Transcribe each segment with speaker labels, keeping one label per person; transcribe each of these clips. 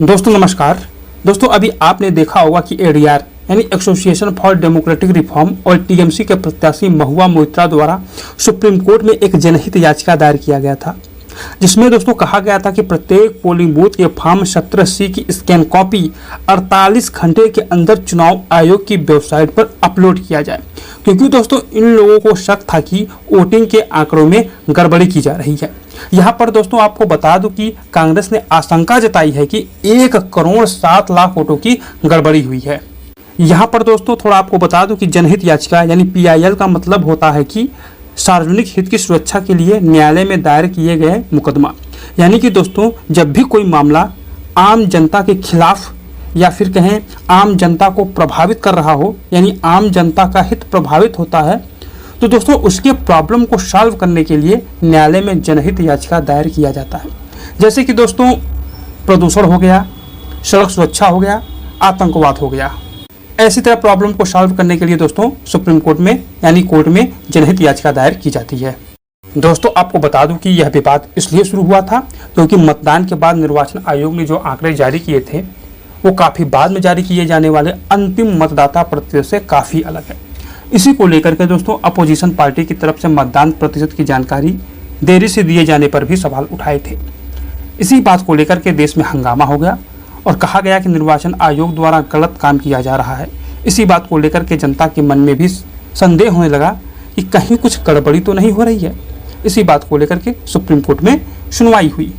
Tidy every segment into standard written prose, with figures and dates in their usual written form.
Speaker 1: दोस्तों नमस्कार। दोस्तों अभी आपने देखा होगा कि एडीआर यानी एसोसिएशन फॉर डेमोक्रेटिक रिफॉर्म और टीएमसी के प्रत्याशी महुआ मोइत्रा द्वारा सुप्रीम कोर्ट में एक जनहित याचिका दायर किया गया था, जिसमें दोस्तों कहा गया था कि प्रत्येक पोलिंग बूथ के फॉर्म 17C की स्कैन कॉपी 48 घंटे के अंदर चुनाव आयोग की वेबसाइट पर अपलोड किया जाए, क्योंकि दोस्तों इन लोगों को शक था कि वोटिंग के आंकड़ों में गड़बड़ी की जा रही है। यहाँ पर दोस्तों आपको बता दूं कि कांग्रेस ने आशंका जताई है कि 1,07,00,000 वोटों की गड़बड़ी हुई है। यहाँ पर दोस्तों थोड़ा आपको बता दूं कि जनहित याचिका यानी PIL का मतलब होता है कि सार्वजनिक हित की सुरक्षा के लिए न्यायालय में दायर किए गए मुकदमा, यानी कि दोस्तों जब भी कोई मामला आम जनता के खिलाफ या फिर कहें आम जनता को प्रभावित कर रहा हो, यानी आम जनता का हित प्रभावित होता है, तो दोस्तों उसके प्रॉब्लम को सॉल्व करने के लिए न्यायालय में जनहित याचिका दायर किया जाता है। जैसे कि दोस्तों प्रदूषण हो गया, सड़क सुरक्षा हो गया, आतंकवाद हो गया, ऐसी तरह प्रॉब्लम को सॉल्व करने के लिए दोस्तों सुप्रीम कोर्ट में यानी कोर्ट में जनहित याचिका दायर की जाती है। दोस्तों आपको बता दूं कि यह विवाद इसलिए शुरू हुआ था क्योंकि मतदान के बाद निर्वाचन आयोग ने जो आंकड़े जारी किए थे वो काफ़ी बाद में जारी किए जाने वाले अंतिम मतदाता प्रतिशत से काफ़ी अलग है। इसी को लेकर के दोस्तों अपोजिशन पार्टी की तरफ से मतदान प्रतिशत की जानकारी देरी से दिए जाने पर भी सवाल उठाए थे। इसी बात को लेकर के देश में हंगामा हो गया और कहा गया कि निर्वाचन आयोग द्वारा गलत काम किया जा रहा है। इसी बात को लेकर के जनता के मन में भी संदेह होने लगा कि कहीं कुछ गड़बड़ी तो नहीं हो रही है। इसी बात को लेकर के सुप्रीम कोर्ट में सुनवाई हुई।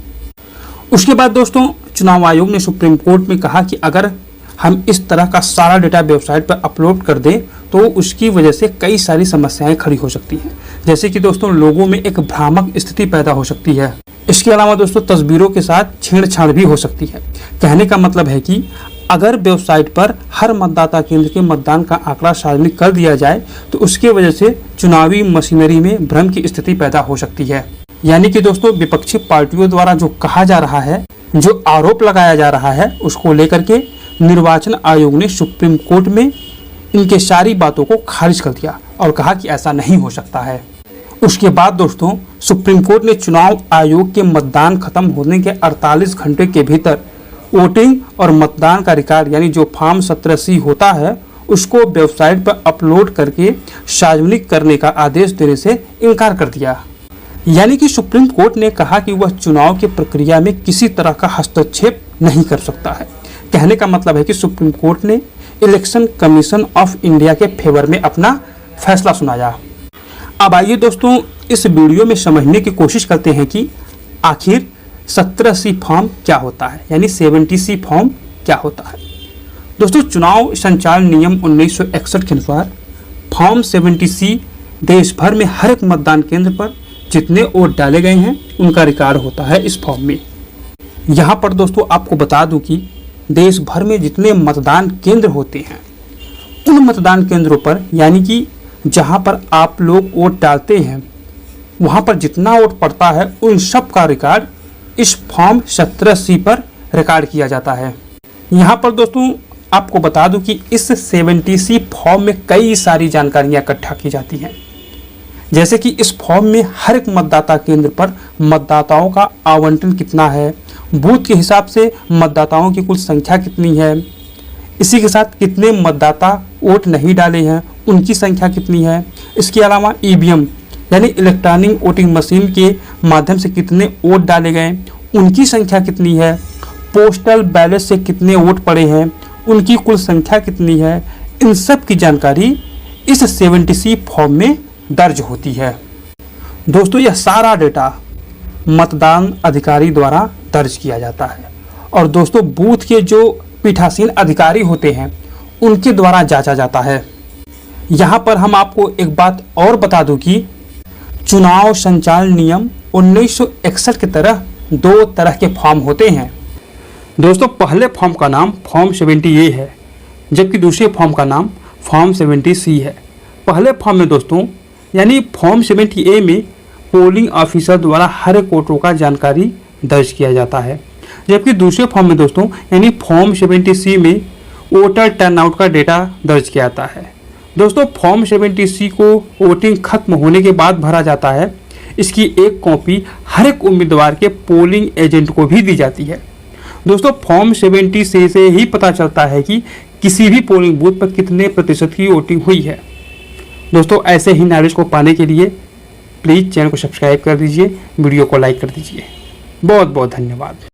Speaker 1: उसके बाद दोस्तों चुनाव आयोग ने सुप्रीम कोर्ट में कहा कि अगर हम इस तरह का सारा डेटा वेबसाइट पर अपलोड कर दें तो उसकी वजह से कई सारी समस्याएं खड़ी हो सकती हैं, जैसे कि दोस्तों लोगों में एक भ्रामक स्थिति पैदा हो सकती है। इसके अलावा दोस्तों तस्वीरों के साथ छेड़छाड़ भी हो सकती है। कहने का मतलब है कि अगर वेबसाइट पर हर मतदाता केंद्र के मतदान का आंकड़ा सार्वजनिक कर दिया जाए तो उसके वजह से चुनावी मशीनरी में भ्रम की स्थिति पैदा हो सकती है। यानी कि दोस्तों विपक्षी पार्टियों द्वारा जो कहा जा रहा है, जो आरोप लगाया जा रहा है, उसको लेकर के निर्वाचन आयोग ने सुप्रीम कोर्ट में इनके सारी बातों को खारिज कर दिया और कहा कि ऐसा नहीं हो सकता है। उसके बाद दोस्तों सुप्रीम कोर्ट ने चुनाव आयोग के मतदान खत्म होने के 48 घंटे के भीतर वोटिंग और मतदान का रिकॉर्ड यानी जो फॉर्म 17C होता है उसको वेबसाइट पर अपलोड करके सार्वजनिक करने का आदेश देने से इनकार कर दिया। यानी कि सुप्रीम कोर्ट ने कहा कि वह चुनाव की प्रक्रिया में किसी तरह का हस्तक्षेप नहीं कर सकता है। कहने का मतलब है कि सुप्रीम कोर्ट ने इलेक्शन कमीशन ऑफ इंडिया के फेवर में अपना फैसला सुनाया। अब आइए दोस्तों इस वीडियो में समझने की कोशिश करते हैं कि आखिर 17C फॉर्म क्या होता है, यानी 70C फॉर्म क्या होता है। दोस्तों चुनाव संचालन नियम 1961 के अनुसार फॉर्म 70C देश भर में हर एक मतदान केंद्र पर जितने वोट डाले गए हैं उनका रिकॉर्ड होता है इस फॉर्म में। यहाँ पर दोस्तों आपको बता दूं कि देश भर में जितने मतदान केंद्र होते हैं उन मतदान केंद्रों पर यानी कि जहाँ पर आप लोग वोट डालते हैं वहाँ पर जितना वोट पड़ता है उन सब का रिकॉर्ड इस फॉर्म 17C पर रिकॉर्ड किया जाता है। यहाँ पर दोस्तों आपको बता दूं कि इस 70C फॉर्म में कई सारी जानकारियाँ इकट्ठा की जाती हैं, जैसे कि इस फॉर्म में हर एक मतदाता केंद्र पर मतदाताओं का आवंटन कितना है, बूथ के हिसाब से मतदाताओं की कुल संख्या कितनी है, इसी के साथ कितने मतदाता वोट नहीं डाले हैं उनकी संख्या कितनी है। इसके अलावा EVM यानी इलेक्ट्रॉनिक वोटिंग मशीन के माध्यम से कितने वोट डाले गए उनकी संख्या कितनी है, पोस्टल बैलेट से कितने वोट पड़े हैं उनकी कुल संख्या कितनी है, इन सब की जानकारी इस 70C फॉर्म में दर्ज होती है। दोस्तों यह सारा डेटा मतदान अधिकारी द्वारा दर्ज किया जाता है और दोस्तों बूथ के जो पीठासीन अधिकारी होते हैं उनके द्वारा जांचा जाता है। यहाँ पर हम आपको एक बात और बता दूं कि चुनाव संचालन नियम 1961 की तरह दो तरह के फॉर्म होते हैं। दोस्तों पहले फॉर्म का नाम फॉर्म 70A है, जबकि दूसरे फॉर्म का नाम फॉर्म 70C है। पहले फॉर्म में दोस्तों यानी फॉर्म 70A में पोलिंग ऑफिसर द्वारा हर एक वोटरों का जानकारी दर्ज किया जाता है, जबकि दूसरे फॉर्म में दोस्तों यानी फॉर्म 70C में वोटर टर्नआउट का डेटा दर्ज किया जाता है। दोस्तों फॉर्म 70C को वोटिंग खत्म होने के बाद भरा जाता है। इसकी एक कॉपी हर एक उम्मीदवार के पोलिंग एजेंट को भी दी जाती है। दोस्तों फॉर्म 70 से ही पता चलता है कि किसी भी पोलिंग बूथ पर कितने प्रतिशत की वोटिंग हुई है। दोस्तों ऐसे ही नॉलेज को पाने के लिए प्लीज़ चैनल को सब्सक्राइब कर दीजिए, वीडियो को लाइक कर दीजिए। बहुत बहुत धन्यवाद।